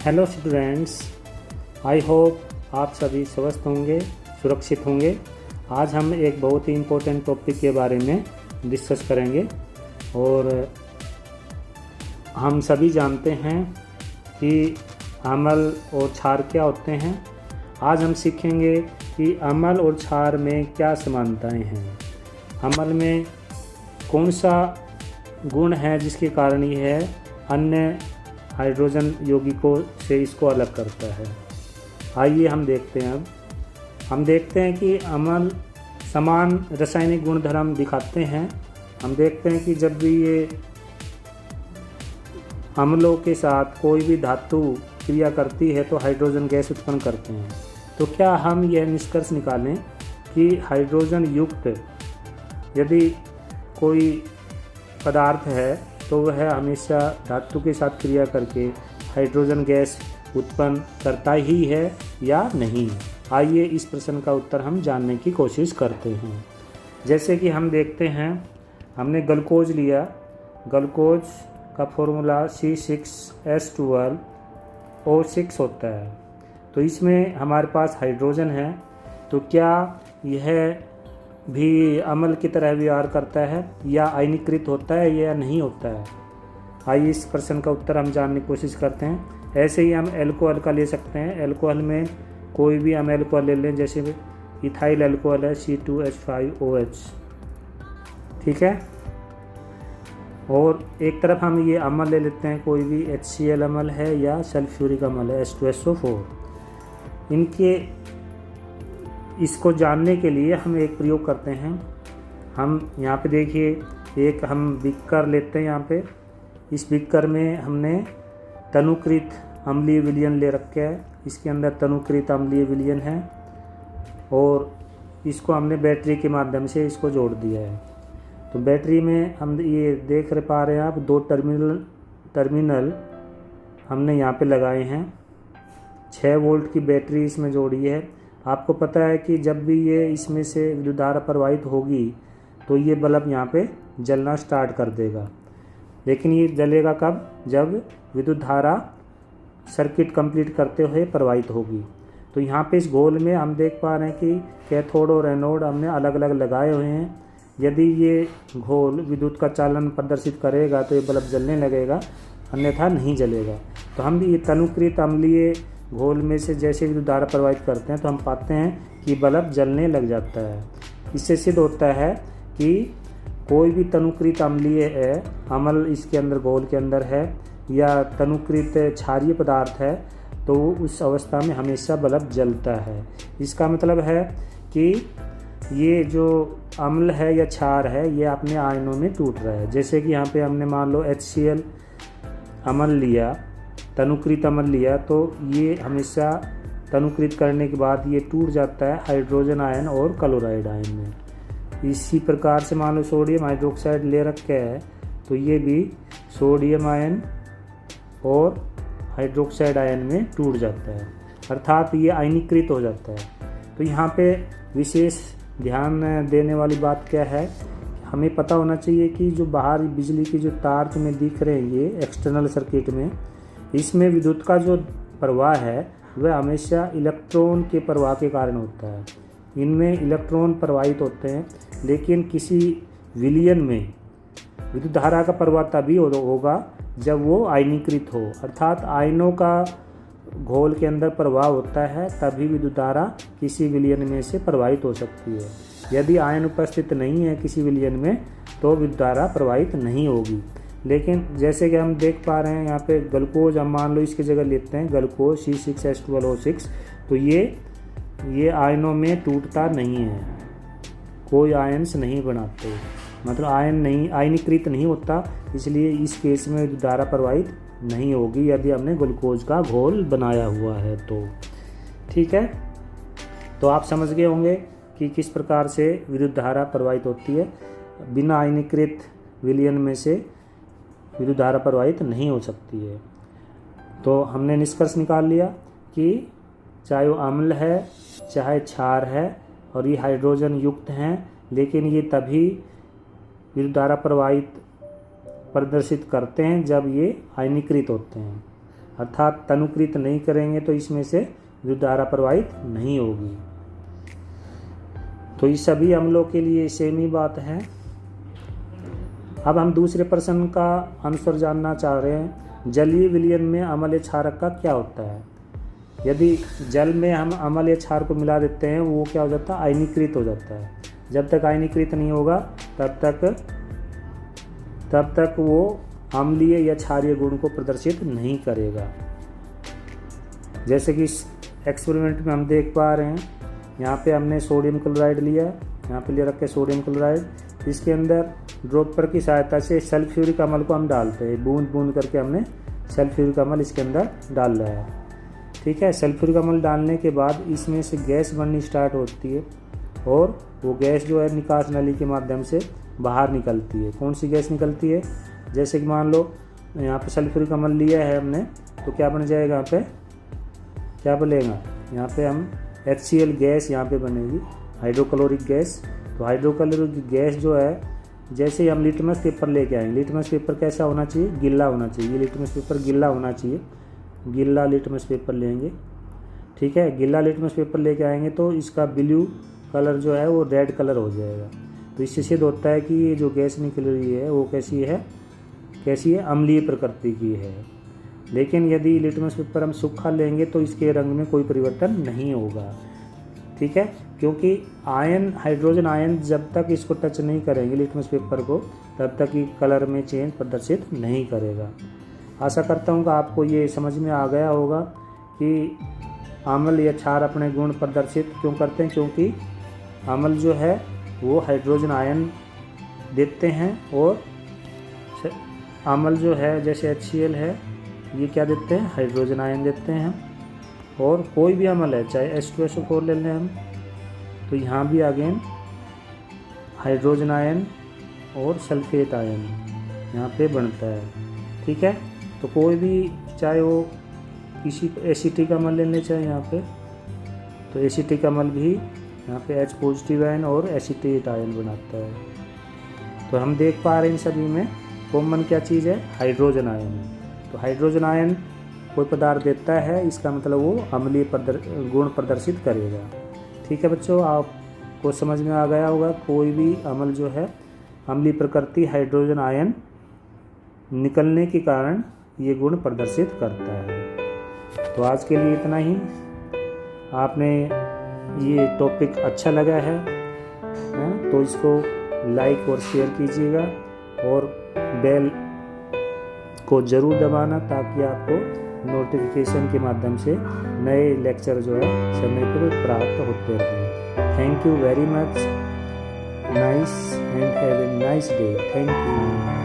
Hello students, I hope आप सभी स्वस्थ होंगे, सुरक्षित होंगे। आज हम एक बहुत ही इम्पोर्टेंट टॉपिक के बारे में डिस्कस करेंगे और हम सभी जानते हैं कि अम्ल और क्षार क्या होते हैं। आज हम सीखेंगे कि अम्ल और क्षार में क्या समानताएं हैं, अम्ल में कौन सा गुण है जिसके कारण यह अन्य हाइड्रोजन यौगिकों से इसको अलग करता है। आइए हम देखते हैं। अब हम देखते हैं कि अम्ल समान रासायनिक गुणधर्म दिखाते हैं। हम देखते हैं कि जब भी ये अम्लों के साथ कोई भी धातु क्रिया करती है तो हाइड्रोजन गैस उत्पन्न करते हैं। तो क्या हम यह निष्कर्ष निकालें कि हाइड्रोजन युक्त यदि कोई पदार्थ है तो वह हमेशा धातु के साथ क्रिया करके हाइड्रोजन गैस उत्पन्न करता ही है या नहीं? आइए इस प्रश्न का उत्तर हम जानने की कोशिश करते हैं। जैसे कि हम देखते हैं, हमने ग्लूकोज लिया। ग्लूकोज का फॉर्मूला C6H12O6 होता है। तो इसमें हमारे पास हाइड्रोजन है। तो क्या यह भी अम्ल की तरह व्यवहार करता है या आयनीकृत होता है या नहीं होता है? आइए इस प्रश्न का उत्तर हम जानने की कोशिश करते हैं। ऐसे ही हम एल्कोहल का ले सकते हैं। एल्कोहल में कोई भी हम एल्कोहल ले लें, जैसे इथाइल एल्कोहल है C2H5OH, ठीक है। और एक तरफ हम ये अम्ल ले लेते हैं, कोई भी HCl अम्ल है या सल्फ्यूरिक अम्ल है H2SO4। इनके इसको जानने के लिए हम एक प्रयोग करते हैं। हम यहाँ पे देखिए, एक हम बीकर लेते हैं। यहाँ पे इस बीकर में हमने तनुकृत अम्लीय विलयन ले रखा है। इसके अंदर तनुकृत अम्लीय विलयन है और इसको हमने बैटरी के माध्यम से इसको जोड़ दिया है। तो बैटरी में हम ये देख पा रहे हैं आप, दो टर्मिनल हमने यहाँ पे लगाए हैं। 6 वोल्ट की बैटरी इसमें जोड़ी है। आपको पता है कि जब भी ये इसमें से विद्युत धारा प्रवाहित होगी तो ये बल्ब यहाँ पे जलना स्टार्ट कर देगा। लेकिन ये जलेगा कब? जब विद्युत धारा सर्किट कंप्लीट करते हुए प्रवाहित होगी। तो यहाँ पे इस घोल में हम देख पा रहे हैं कि कैथोड और एनोड हमने अलग अलग लगाए हुए हैं। यदि ये घोल विद्युत का चालन प्रदर्शित करेगा तो ये बल्ब जलने लगेगा, अन्यथा नहीं जलेगा। तो हम भी ये तनुकृत अम्लीय घोल में से जैसे विद्युत धारा प्रवाहित करते हैं तो हम पाते हैं कि बल्ब जलने लग जाता है। इससे सिद्ध होता है कि कोई भी तनुकृत अम्लीय है, अम्ल इसके अंदर घोल के अंदर है या तनुकृत क्षारीय पदार्थ है, तो उस अवस्था में हमेशा बल्ब जलता है। इसका मतलब है कि ये जो अम्ल है या क्षार है ये अपने आयनों में टूट रहा है। जैसे कि यहाँ पे हमने मान लो HCl अम्ल लिया, तनुकृत अम्ल लिया, तो ये हमेशा तनुकृत करने के बाद ये टूट जाता है हाइड्रोजन आयन और क्लोराइड आयन में। इसी प्रकार से मान लो सोडियम हाइड्रोक्साइड ले रखा है तो ये भी सोडियम आयन और हाइड्रोक्साइड आयन में टूट जाता है, अर्थात ये आयनीकृत हो जाता है। तो यहाँ पे विशेष ध्यान देने वाली बात क्या है, हमें पता होना चाहिए कि जो बाहर बिजली की जो तार तुम्हें दिख रहे हैं ये एक्सटर्नल सर्किट में, इसमें विद्युत का जो प्रवाह है वह हमेशा इलेक्ट्रॉन के प्रवाह के कारण होता है। इनमें इलेक्ट्रॉन प्रवाहित होते हैं, लेकिन किसी विलयन में विद्युत धारा का प्रवाह तभी होगा जब वो आयनीकृत हो, अर्थात आयनों का घोल के अंदर प्रवाह होता है, तभी विद्युत धारा किसी विलयन में से प्रवाहित हो सकती है। यदि आयन उपस्थित नहीं है किसी विलयन में तो विद्युत धारा प्रवाहित नहीं होगी। लेकिन जैसे कि हम देख पा रहे हैं यहाँ पे ग्लूकोज, हम मान लो इसकी जगह लेते हैं ग्लूकोज C6H12O6, तो ये आयनों में टूटता नहीं है, कोई आयन्स नहीं बनाते, मतलब आयनीकृत नहीं होता। इसलिए इस केस में विद्युत धारा प्रवाहित नहीं होगी यदि हमने ग्लूकोज का घोल बनाया हुआ है तो, ठीक है। तो आप समझ गए होंगे कि किस प्रकार से विद्युत धारा प्रवाहित होती है। बिना आयनीकृत विलयन में से विद्युत धारा प्रवाहित नहीं हो सकती है। तो हमने निष्कर्ष निकाल लिया कि चाहे वो अम्ल है चाहे क्षार है और ये हाइड्रोजन युक्त हैं, लेकिन ये तभी विद्युत धारा प्रवाहित प्रदर्शित करते हैं जब ये आयनीकृत होते हैं, अर्थात तनुकृत नहीं करेंगे तो इसमें से विद्युत धारा प्रवाहित नहीं होगी। तो ये सभी अम्लों के लिए सेम ही बात है। अब हम दूसरे प्रश्न का आंसर जानना चाह रहे हैं, जलीय विलयन में अम्ल या क्षारक का क्या होता है। यदि जल में हम अम्ल या क्षार को मिला देते हैं वो क्या हो जाता है, आयनीकृत हो जाता है। जब तक आयनीकृत नहीं होगा तब तक वो अम्लीय या क्षारीय गुण को प्रदर्शित नहीं करेगा। जैसे कि इस एक्सपेरिमेंट में हम देख पा रहे हैं, यहाँ पे हमने सोडियम क्लोराइड लिया, यहाँ पे ले रखे सोडियम क्लोराइड, इसके अंदर ड्रॉपर की सहायता से सल्फ्यूरिक अम्ल को हम डालते हैं, बूंद बूंद करके हमने सल्फ्यूरिक अम्ल इसके अंदर डाल रहा है। ठीक है, सल्फ्यूरिक अम्ल डालने के बाद इसमें से गैस बननी स्टार्ट होती है और वो गैस जो है निकास नली के माध्यम से बाहर निकलती है। कौन सी गैस निकलती है, जैसे कि मान लो यहाँ पे सल्फ्यूरिक अम्ल लिया है हमने, तो क्या बन जाएगा, यहाँ पे क्या बनेगा, यहाँ पे हम HCl गैस यहाँ पे बनेगी, हाइड्रोक्लोरिक गैस। तो हाइड्रोक्लोरिक गैस जो है, जैसे ही हम लिटमस पेपर लेके आएंगे, लिटमस पेपर कैसा होना चाहिए, गिल्ला होना चाहिए, ये लिटमस पेपर गिल्ला होना चाहिए, गिल्ला लिटमस पेपर लेंगे। ठीक है, गिल्ला लिटमस पेपर लेके आएंगे तो इसका ब्लू कलर जो है वो रेड कलर हो जाएगा। तो इससे सिद्ध होता है कि ये जो गैस निकल रही है वो कैसी है, अम्लीय प्रकृति की है। लेकिन यदि लिटमस पेपर हम सूखा लेंगे तो इसके रंग में कोई परिवर्तन नहीं होगा। ठीक है, क्योंकि आयन, हाइड्रोजन आयन जब तक इसको टच नहीं करेंगे लिटमस पेपर को, तब तक ये कलर में चेंज प्रदर्शित नहीं करेगा। आशा करता हूँ कि आपको ये समझ में आ गया होगा कि अम्ल या क्षार अपने गुण प्रदर्शित क्यों करते हैं, क्योंकि अम्ल जो है वो हाइड्रोजन आयन देते हैं और अम्ल जो है जैसे HCl है ये क्या देते हैं, हाइड्रोजन आयन देते हैं। और कोई भी अम्ल है, चाहे H2SO4 ले लें हम, तो यहाँ भी अगेन हाइड्रोजन आयन और सल्फेट आयन यहाँ पे बनता है। ठीक है, तो कोई भी, चाहे वो किसी एसिटिक अम्ल ले लें, चाहे यहाँ पे, तो एसिटिक अम्ल भी यहाँ पे H पॉजिटिव आयन और एसिटेट आयन बनाता है। तो हम देख पा रहे हैं इन सभी में कॉमन क्या चीज़ है, हाइड्रोजन आयन। तो हाइड्रोजन आयन कोई पदार्थ देता है, इसका मतलब वो अम्लीय गुण प्रदर्शित करेगा। ठीक है बच्चों, आपको समझ में आ गया होगा, कोई भी अम्ल जो है अम्लीय प्रकृति हाइड्रोजन आयन निकलने के कारण ये गुण प्रदर्शित करता है। तो आज के लिए इतना ही। आपने ये टॉपिक अच्छा लगा है तो इसको लाइक और शेयर कीजिएगा और बेल को ज़रूर दबाना ताकि आपको नोटिफिकेशन के माध्यम से नए लेक्चर जो है समय पर प्राप्त होते रहें। Thank you very much, nice and have a nice day. Thank you.